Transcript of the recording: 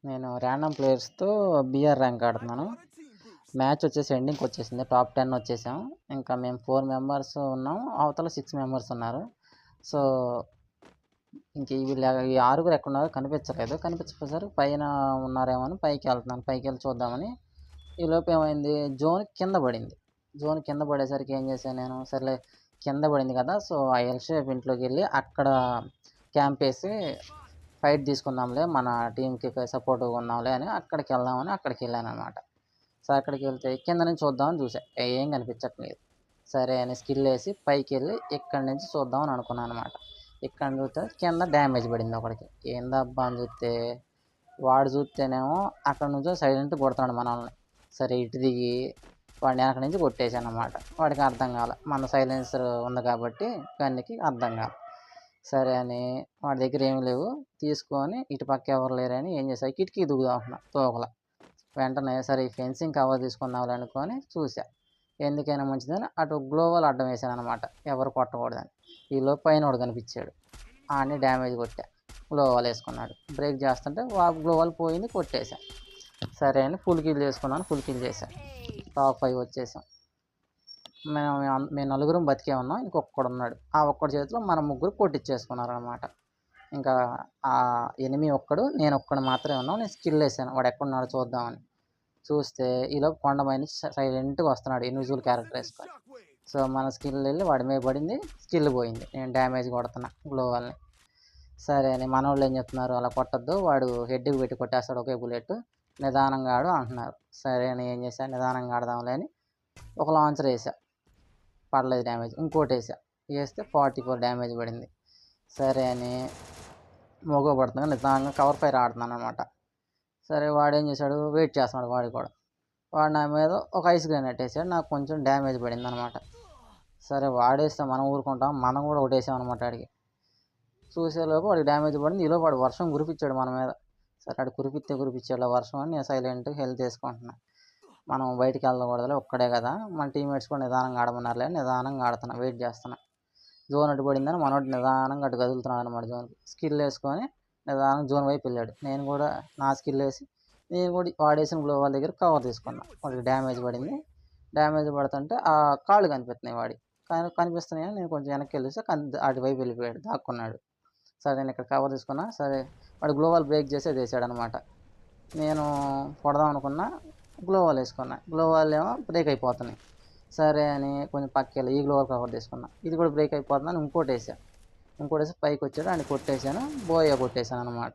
నేను random ప్లేయర్స్‌తో BR rank ఆడుతున్నాను. Match వచ్చేసి ఎండింగ్‌కి వచ్చేసింది. టాప్ 10 వచ్చేసాం. ఇంకా మేము 4 మెంబర్స్ ఉన్నాం. అవతల 6 మెంబర్స్ ఉన్నారు. సో, ఇంక ఈ ఆరుగురు ఎక్కడున్నారో కనిపించలేదు. కనిపించకపోయేసరికి పైన ఉన్నారేమో అని పైకెళ్తున్నాను. పైకెళ్ళి చూద్దామని ఈలోపు ఏమైంది, జోన్ కింద పడింది. జోన్ కింద పడేసరికి ఏం చేశాను నేను, సర్లే కింద పడింది కదా! సో, ఆ ఎల్ షేప్ ఇంట్లోకెళ్ళి అక్కడ క్యాంపేసి ఫైట్ తీసుకుందాంలే, మన టీమ్‌కి సపోర్ట్‌గా ఉందాంలే అని అక్కడికెళ్దామని అక్కడికెళ్ళాననమాట. సో, అక్కడికెళ్తే కింద నుంచి చూద్దామని చూసా. ఏం కనిపించట్లేదు. సరే అని స్కిల్లేసి పైకెళ్ళి ఇక్కడి నుంచి చూద్దామని అనుకున్నాననమాట. ఇక్కడ చూస్తే కింద డ్యామేజ్ పడింది ఒకడికి. ఏందబ్బా అని చూస్తే, వాడు చూస్తేనేమో అక్కడ నుంచో సైలెంట్‌గా కొడుతున్నాడు మనల్ని. సరే ఇటు దిగి వాడిని వెనక నుంచి కొట్టేసాననమాట. వాడికి అర్థం కాలే. మన సైలెన్సర్ ఉంది కాబట్టి గన్‌కి అర్థం కాలే. సరే అని వాడి దగ్గర ఏమి లేవు తీసుకొని ఇటు పక్క ఎవరు లేరని ఏం చేశా, కిటికీ దూకుదాం అనుకున్నా తోకల. వెంటనే సరే ఈ ఫెన్సింగ్ కవర్ తీసుకుందాంలే అనుకొని చూసా. ఎందుకైనా మంచిదని అటు గ్లోవాల్ అడ్డం వేసాననమాట, ఎవరు కొట్టకూడదని. ఈలోపు పైనోడు కనిపించాడు. ఆడిని డ్యామేజ్ కొట్టా. గ్లోవాల్ వేసుకున్నాడు. బ్రేక్ చేస్తుంటే గ్లోవాల్ పోయింది, కొట్టేశా. సరే అని ఫుల్ కిల్ చేసుకున్నాను. ఫుల్ కిల్ చేశా. టాప్ 5 వచ్చేసాం. మేము నలుగురం బతికే ఉన్నాం. ఇంకొక్కడున్నాడు. ఆ ఒక్కడి చేతిలో మన ముగ్గురు కొట్టిచ్చేసుకున్నారనమాట. ఇంకా ఆ ఎనిమి ఒక్కడు, నేను ఒక్కడు మాత్రమే ఉన్నాం. నేను స్కిల్ వేసాను వాడు ఎక్కడున్నాడో చూద్దామని. చూస్తే ఈలోపు కొండపై నుంచి సైలెంట్‌గా వస్తున్నాడు ఇన్విజిబుల్ క్యారెక్టర్ వేసుకొని. సో, మన స్కిల్ వెళ్ళి వాడి మీద పడింది. స్కిల్ పోయింది. నేను డ్యామేజ్ కొడుతున్నా గ్లోవాల్‌ని. సరే అని మనోళ్ళు ఏం చెప్తున్నారు, అలా కొట్టొద్దు, వాడు హెడ్‌కి పెట్టి కొట్టేస్తాడు ఒకే బుల్లెట్, నిదానంగా ఆడు అంటున్నారు. సరే అని ఏం చేశాను, నిదానంగా ఆడదాంలే అని ఒక లాంచర్ వేసా. పడలేదు డ్యామేజ్. ఇంకోటేసా. వేస్తే 44 డ్యామేజ్ పడింది. సరే అని మోగపడుతున్నా నిదానంగా కవర్ ఫైర్ ఆడుతున్నాననమాట. సరే వాడేం చేశాడు, వెయిట్ చేస్తున్నాడు వాడు కూడా. వాడు నా మీద ఒక ఐస్ గ్రెనేట్ వేసాడు. నాకు కొంచెం డ్యామేజ్ పడిందనమాట. సరే వాడేస్తే మనం ఊరుకుంటాం, మనం కూడా ఒకటేసామనమాట వాడికి. చూసేలోపు వాడికి డ్యామేజ్ పడింది. ఈలోపు వాడు వర్షం కురిపించాడు మన మీద. సరే వాడు కురిపించాడు వర్షం అని నేను సైలెంట్గా హెల్త్ వేసుకుంటున్నా. మనం బయటికి వెళ్ళకూడదులే, ఒక్కడే కదా, మన టీమ్మేట్స్ కూడా నిదానంగా ఆడమన్నారులే, నిదానంగా ఆడుతున్నా, వెయిట్ చేస్తున్నా. జోన్ అటు పడిందని మనోడు నిదానంగా అటు కదులుతున్నాడు అనమాట. జోన్కి స్కిల్ వేసుకొని నిదానంగా జోన్ వైపు వెళ్ళాడు. నేను కూడా నా స్కిల్ వేసి నేను కూడా వాడేసిన గ్లోవాల్ దగ్గర కవర్ తీసుకున్నా. వాడికి డ్యామేజ్ పడింది. డ్యామేజ్ పడుతుంటే ఆ కాళ్ళు కనిపిస్తున్నాయి వాడి. కనిపిస్తున్నాయని నేను కొంచెం వెనక్కి వెళ్ళేసి అటువైపు వెళ్ళిపోయాడు, దాక్కున్నాడు. సరే నేను ఇక్కడ కవర్ తీసుకున్నా. సరే వాడు గ్లోవాల్ బ్రేక్ చేసి అది వేసాడనమాట. నేను కొడదాం అనుకున్నా, గ్లోవాల్ వేసుకున్నా. గ్లోవాల్ ఏమో బ్రేక్ అయిపోతున్నాయి. సరే అని కొంచెం పక్కకెళ్ళి ఈ గ్లోవాల్ కవర్ తీసుకున్నా. ఇది కూడా బ్రేక్ అయిపోతుందని ఇంకోటేసా. ఇంకోటేసి పైకి వచ్చాడు, ఆయన కొట్టేశాను, బోయ కొట్టేశాను అనమాట.